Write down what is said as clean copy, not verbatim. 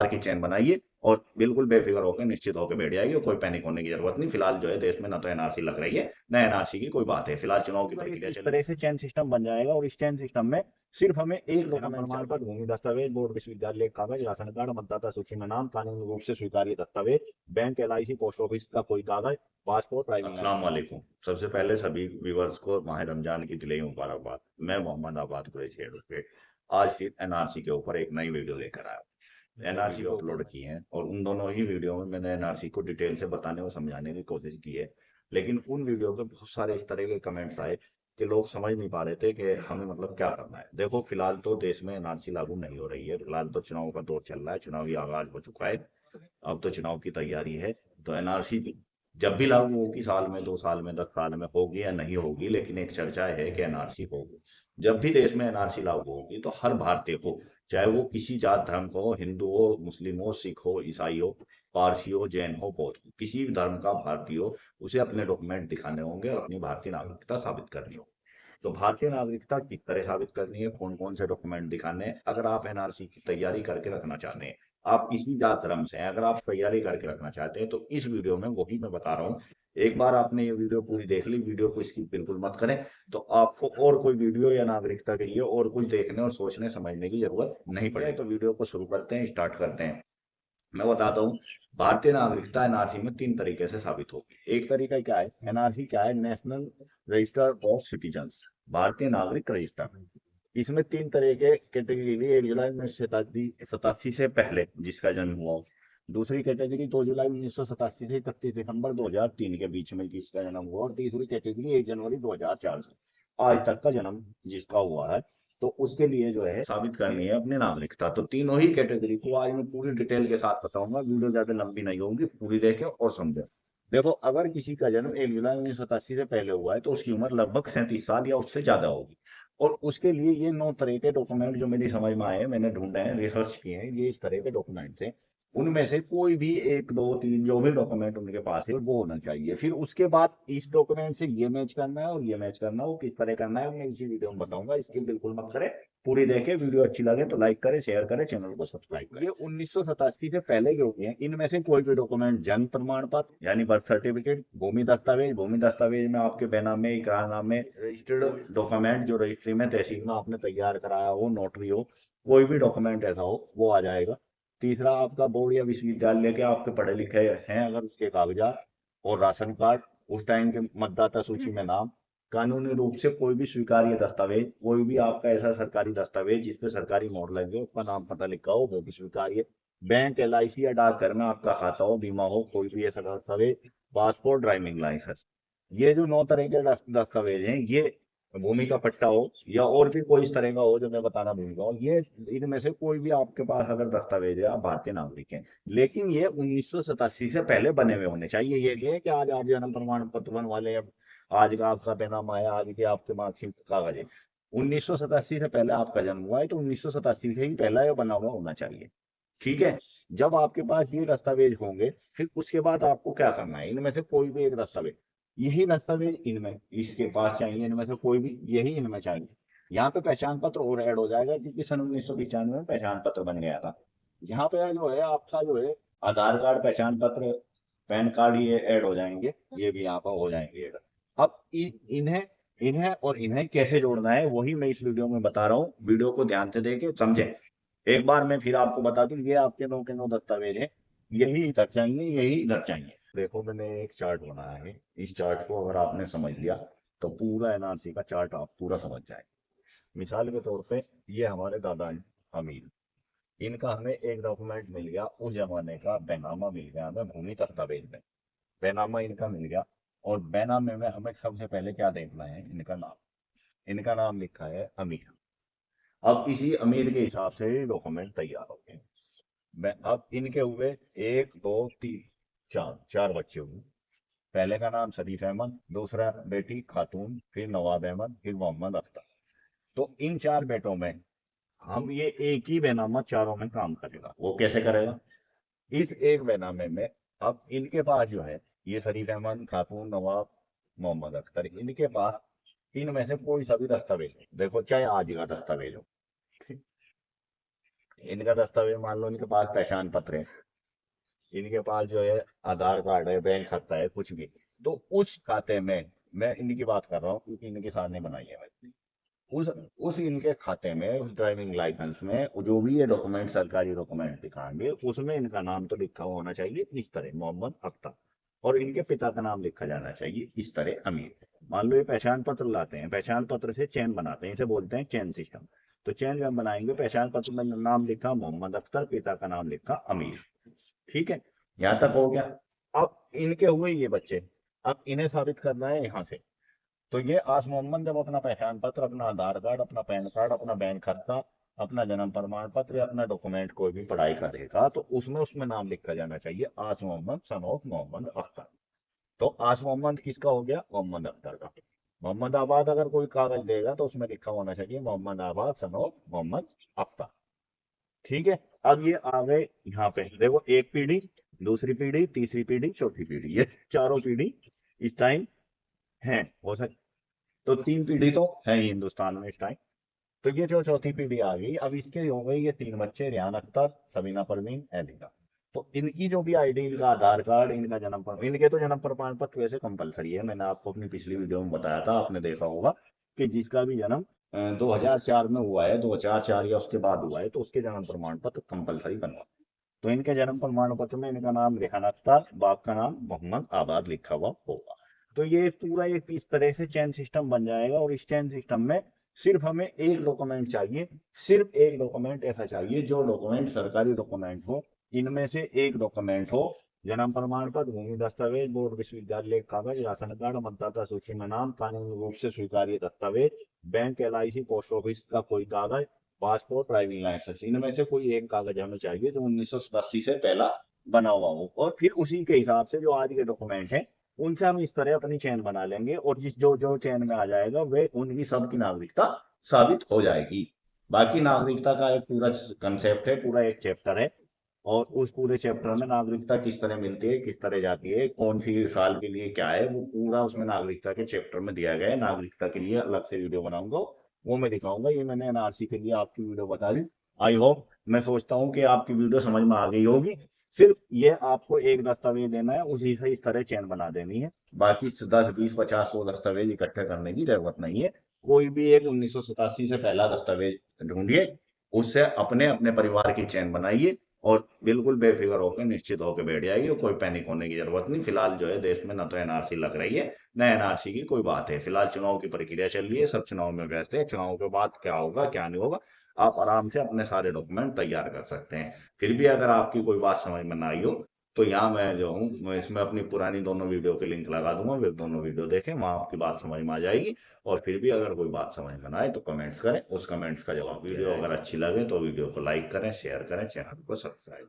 की चेन बनाइए और बिल्कुल बेफिक्र होकर निश्चित होकर बैठ जाइए। कोई पैनिक होने की जरूरत नहीं। फिलहाल जो है देश में ना तो एनआरसी लग रही है ना एनआरसी की कोई बात है। फिलहाल चुनाव की प्रक्रिया इस तरह से चेन सिस्टम बन जाएगा और इस चेन सिस्टम में सिर्फ हमें एक प्रमाण पत्र, भूमि दस्तावेज, बोर्ड विश्वविद्यालय कागज, राशन कार्ड, मतदाता सूची में नाम, कानूनी रूप से स्वीकार्य दस्तावेज, बैंक, एलआईसी, पोस्ट ऑफिस का कोई कागज, पासपोर्ट, ड्राइविंग लाइसेंस। अस्सलाम वालेकुम। सबसे पहले सभी व्यूवर्स को माह रमजान की दिली मुबारकबाद। मैं मोहम्मद आबाद कुरैशी पे आज फिर एनआरसी के ऊपर एक नई वीडियो लेकर आया। एनआरसी को अपलोड की है और उन दोनों ही वीडियो में मैंने एनआरसी को डिटेल से बताने और समझाने की कोशिश की है। लेकिन उन वीडियो पे बहुत सारे इस तरह के कमेंट्स आए कि लोग समझ नहीं पा रहे थे कि हमें मतलब क्या करना है। देखो, फिलहाल तो देश में एनआरसी लागू नहीं हो रही है। फिलहाल तो चुनाव का दौर चल रहा है, चुनावी आगाज हो चुका है। अब तो चुनाव की तैयारी है। तो एनआरसी जब भी लागू होगी, साल में, 2 साल में, 10 साल में होगी या नहीं होगी, लेकिन एक चर्चा है कि एनआरसी होगी। जब भी देश में एनआरसी लागू होगी तो हर भारतीय को, चाहे वो किसी जात धर्म का हो, हिंदू हो, मुस्लिम हो, सिख हो, ईसाई हो, पारसी हो, जैन हो, बौद्ध हो, किसी भी धर्म का भारतीय हो, उसे अपने डॉक्यूमेंट दिखाने होंगे और अपनी भारतीय नागरिकता साबित करनी होगी। तो भारतीय नागरिकता किस तरह साबित करनी है, कौन कौन से डॉक्यूमेंट दिखाने हैं, अगर आप एनआरसी की तैयारी करके रखना चाहते हैं, आप किसी जात धर्म से हैं, अगर आप तैयारी करके रखना चाहते हैं, तो इस वीडियो में वही मैं बता रहा हूँ। एक बार आपने ये वीडियो पूरी देख ली, वीडियो को स्किप बिल्कुल मत करें। तो आपको और कोई वीडियो या नागरिकता के लिए और कुछ देखने और सोचने समझने की जरूरत नहीं पड़ेगी। तो वीडियो को शुरू करते हैं, स्टार्ट करते हैं। मैं बताता हूँ। भारतीय नागरिकता एनआरसी में 3 तरीके से साबित होगी। एक तरीका क्या है, एनआरसी क्या है, नेशनल रजिस्टर ऑफ सिटीजन्स, भारतीय नागरिक रजिस्टर। इसमें 3 तरह के कैटेगरी, 1 जुलाई 1987 से पहले जिसका जन्म हुआ हो। दूसरी कैटेगरी 2 जुलाई 1987 से 31 दिसंबर 2003 के बीच में जिसका जन्म हुआ। और तीसरी कैटेगरी 1 जनवरी 2004 से आज तक का जन्म जिसका हुआ है। तो उसके लिए जो है साबित करनी है अपनी नागरिकता। तो तीनों ही कैटेगरी को आज मैं पूरी डिटेल के साथ बताऊंगा। वीडियो ज्यादा लंबी नहीं होगी, पूरी देखें और समझें। देखो, अगर किसी का जन्म 1 जुलाई 1987 से पहले हुआ है तो उसकी उम्र लगभग 37 साल या उससे ज्यादा होगी। और उसके लिए ये 9 तरह के डॉक्यूमेंट जो मेरी समझ में आए, मैंने ढूंढे हैं, रिसर्च किए हैं, ये इस तरह के डॉक्यूमेंट्स हैं। उनमें से कोई भी एक, दो, तीन जो भी डॉक्यूमेंट उनके पास है वो होना चाहिए। फिर उसके बाद इस डॉक्यूमेंट से ये मैच करना है और ये मैच करना है, वो किस तरह करना है मैं इसी वीडियो में बताऊंगा। इसकी बिल्कुल मत करें, पूरी देखें। वीडियो अच्छी लगे तो लाइक करें, शेयर करें, चैनल को सब्सक्राइब करें। ये 1987 से पहले जो हुए हैं इनमें से कोई भी डॉक्यूमेंट, जन्म प्रमाण पत्र यानी बर्थ सर्टिफिकेट, भूमि दस्तावेज में आपके बेनामे, इकरारनामे, रजिस्टर्ड डॉक्यूमेंट जो रजिस्ट्री में, तहसील में आपने तैयार कराया हो, नोटरी हो, कोई भी डॉक्यूमेंट ऐसा हो वो आ जाएगा। तीसरा, आपका बोर्ड या विश्वविद्यालय के आपके पढ़े लिखे हैं अगर उसके कागजात, और राशन कार्ड, उस टाइम के मतदाता सूची में नाम, कानूनी रूप से कोई भी स्वीकार्य दस्तावेज, कोई भी आपका ऐसा सरकारी दस्तावेज जिसपे सरकारी मोहर लगे, उसका नाम पता लिखा हो, वो भी स्वीकार्य। बैंक, एलआईसी या डाकघर में आपका खाता हो, बीमा हो, कोई भी ऐसा दस्तावेज, पासपोर्ट, ड्राइविंग लाइसेंस। ये जो 9 तरह के दस्तावेज हैं, ये भूमि का पट्टा हो या और भी कोई इस तरह का हो जो मैं बताना भूल गया हूँ, ये इनमें से कोई भी आपके पास अगर दस्तावेज है, आप भारतीय नागरिक हैं। लेकिन ये 1987 से पहले बने हुए होने चाहिए। ये नहीं है कि आज आप जन्म प्रमाण पत्र बनवा लें, अब आज का आपका पैनामा है, आज के आपके मार्कशीट कागज है। 1987 से पहले आपका जन्म हुआ है तो 1987 से ही पहला ये बना हुआ होना चाहिए। ठीक है। जब आपके पास ये दस्तावेज होंगे, फिर उसके बाद आपको क्या करना है, इनमें से कोई भी एक दस्तावेज, यही दस्तावेज इनमें इसके पास चाहिए, इनमें से कोई भी यही इनमें चाहिए। यहाँ पे पहचान पत्र और ऐड हो जाएगा क्योंकि सन 1995 में पहचान पत्र बन गया था। यहाँ पे जो है आपका जो है आधार कार्ड, पहचान पत्र, पैन कार्ड, ये ऐड हो जाएंगे, ये भी यहाँ पर हो जाएंगे। अब इन्हें इन्हें और इन्हें कैसे जोड़ना है वही मैं इस वीडियो में बता रहा हूँ। वीडियो को ध्यान से देके समझें। एक बार मैं फिर आपको बता दूं, ये आपके 9 के 9 दस्तावेज हैं। यही इधर चाहिए, यही इधर चाहिए। देखो, मैंने एक चार्ट बनाया है। इस चार्ट को अगर आपने समझ लिया तो पूरा एनआरसी का चार्ट आप पूरा समझ जाए। मिसाल के तौर पे ये हमारे दादा हैं, अमीर। इनका हमें एक डॉक्यूमेंट मिल गया उस जमाने का, बैनामा मिल गया हमें भूमि दस्तावेज में। बैनामा इनका मिल गया। और बैनामे में हमें सबसे पहले क्या देखना है, इनका नाम। इनका नाम लिखा है अमीर। अब इसी अमीर के हिसाब से डॉक्यूमेंट तैयार हो गए। मैं अब इनके हुए 1, 2, 3, चार चार बच्चे हुए। पहले का नाम शरीफ अहमद, दूसरा बेटी खातून, फिर नवाब अहमद, फिर मोहम्मद अख्तर। तो इन 4 बेटों में हम ये एक ही बैनामा चारों में काम करेगा। वो कैसे करेगा, इस एक बैनामे में अब इनके पास जो है, ये शरीफ अहमद, खातून, नवाब, मोहम्मद अख्तर, इनके पास इनमें से कोई सा भी दस्तावेज है, देखो चाहे आज का दस्तावेज हो, इनका दस्तावेज मान लो इनके पास पहचान पत्र है, इनके पास जो है आधार कार्ड है, बैंक खाता है, कुछ भी, तो उस खाते में, मैं इनकी बात कर रहा हूँ क्योंकि इनके सामने बनाई है मैंने, उस उस इनके खाते में, उस ड्राइविंग लाइसेंस में जो भी ये डॉक्यूमेंट, सरकारी डॉक्यूमेंट दिखाएंगे, उसमें इनका नाम तो लिखा हुआ होना चाहिए इस तरह मोहम्मद अख्तर, और इनके पिता का नाम लिखा जाना चाहिए इस तरह अमीर। मान लो ये पहचान पत्र लाते हैं, पहचान पत्र से चेन बनाते हैं, इसे बोलते हैं चेन सिस्टम। तो चेन जब बनाएंगे, पहचान पत्र में नाम लिखा मोहम्मद अख्तर, पिता का नाम लिखा अमीर। ठीक है, यहाँ तक हो गया। अब इनके हुए ये बच्चे, अब इन्हें साबित करना है यहाँ से। तो ये आस मोहम्मद जब अपना पहचान पत्र, अपना आधार कार्ड, अपना पैन कार्ड, अपना बैंक खाता, अपना जन्म प्रमाण पत्र या अपना डॉक्यूमेंट कोई भी पढ़ाई करेगा, तो उसमें उसमें नाम लिखा जाना चाहिए आस मोहम्मद सन ऑफ मोहम्मद अख्तर। तो आस मोहम्मद किसका हो गया? मोहम्मद अख्तर का। मोहम्मद आबाद अगर कोई कागज देगा तो उसमें लिखा होना चाहिए मोहम्मद आबाद सन ऑफ मोहम्मद अख्तर। ठीक है, अब ये आ गए यहाँ पे, देखो एक पीढ़ी, दूसरी पीढ़ी, तीसरी पीढ़ी, चौथी पीढ़ी, ये चारों पीढ़ी इस टाइम है, हो सकती। तो तीन पीढ़ी तो है ही हिंदुस्तान में इस टाइम। तो ये जो चौथी पीढ़ी आ गई, अब इसके हो गई ये तीन बच्चे, रेहान अख्तर, सबीना परवीन, एलिना। तो इनकी जो भी आईडी, इनका आधार कार्ड, इनका जन्म प्रमाण, इनके तो जन्म प्रमाण पत्र वैसे कंपलसरी है, मैंने आपको अपनी पिछली वीडियो में बताया था, आपने देखा होगा कि जिसका भी जन्म 2004 में हुआ है, 2004 या उसके बाद हुआ है, तो उसके जन्म प्रमाण पत्र कंपलसरी बनवा। तो इनके जन्म प्रमाण पत्र में इनका नाम रेहान अख्तर, बाप का नाम मोहम्मद आबाद लिखा हुआ होगा। तो ये पूरा एक इस तरह से चेन सिस्टम बन जाएगा, और इस चेन सिस्टम में सिर्फ हमें एक डॉक्यूमेंट चाहिए, सिर्फ एक डॉक्यूमेंट ऐसा चाहिए जो डॉक्यूमेंट सरकारी डॉक्यूमेंट हो। इनमें से एक डॉक्यूमेंट हो जन्म प्रमाण पत्र, भूमि दस्तावेज, बोर्ड विश्वविद्यालय का कागज, राशन कार्ड, मतदाता सूची में नाम, कानूनी रूप से स्वीकार्य दस्तावेज, बैंक, LIC, पोस्ट ऑफिस का कोई कागज, पासपोर्ट, ड्राइविंग लाइसेंस, इनमें से कोई एक कागज हमें चाहिए जो 1980 से पहला बना हुआ हो। और फिर उसी के हिसाब से जो आज के डॉक्यूमेंट है, उनसे हम इस तरह अपनी चेन बना लेंगे, और जिस जो जो चेन में आ जाएगा वे उनकी सबकी नागरिकता साबित हो जाएगी। बाकी नागरिकता का एक पूरा कंसेप्ट है, पूरा एक चैप्टर है, और उस पूरे चैप्टर में नागरिकता किस तरह मिलती है, किस तरह जाती है, कौन सी साल के लिए क्या है, वो पूरा उसमें नागरिकता के चैप्टर में दिया गया है। नागरिकता के लिए अलग से वीडियो बनाऊंगा, वो मैं दिखाऊंगा। ये मैंने NRC के लिए आपकी वीडियो बता दी। आई होप, मैं सोचता हूँ कि आपकी वीडियो समझ में आ गई होगी। सिर्फ ये आपको एक दस्तावेज देना है, उसी से इस तरह चेन बना देनी है। बाकी 10, 20, 50, 100 दस्तावेज इकट्ठे करने की जरूरत नहीं है। कोई भी एक 1987 से पहला दस्तावेज ढूंढिए, उससे अपने अपने परिवार की चेन बनाइए, और बिल्कुल बेफिक्र होकर, निश्चित होकर बैठ जाइए, कोई पैनिक होने की जरूरत नहीं। फिलहाल जो है देश में ना तो NRC लग रही है, न NRC की कोई बात है। फिलहाल चुनाव की प्रक्रिया चल रही है, सब चुनाव में व्यस्त है। चुनाव के बाद क्या होगा क्या नहीं होगा, आप आराम से अपने सारे डॉक्यूमेंट तैयार कर सकते हैं। फिर भी अगर आपकी कोई बात समझ में ना आई हो, तो यहाँ मैं जो हूँ, मैं इसमें अपनी पुरानी दोनों वीडियो के लिंक लगा दूंगा, फिर दोनों वीडियो देखें, वहां आपकी बात समझ में आ जाएगी। और फिर भी अगर कोई बात समझ में ना आए तो कमेंट करें, उस कमेंट्स का जवाब। वीडियो अगर अच्छी लगे तो वीडियो को लाइक करें, शेयर करें, चैनल को सब्सक्राइब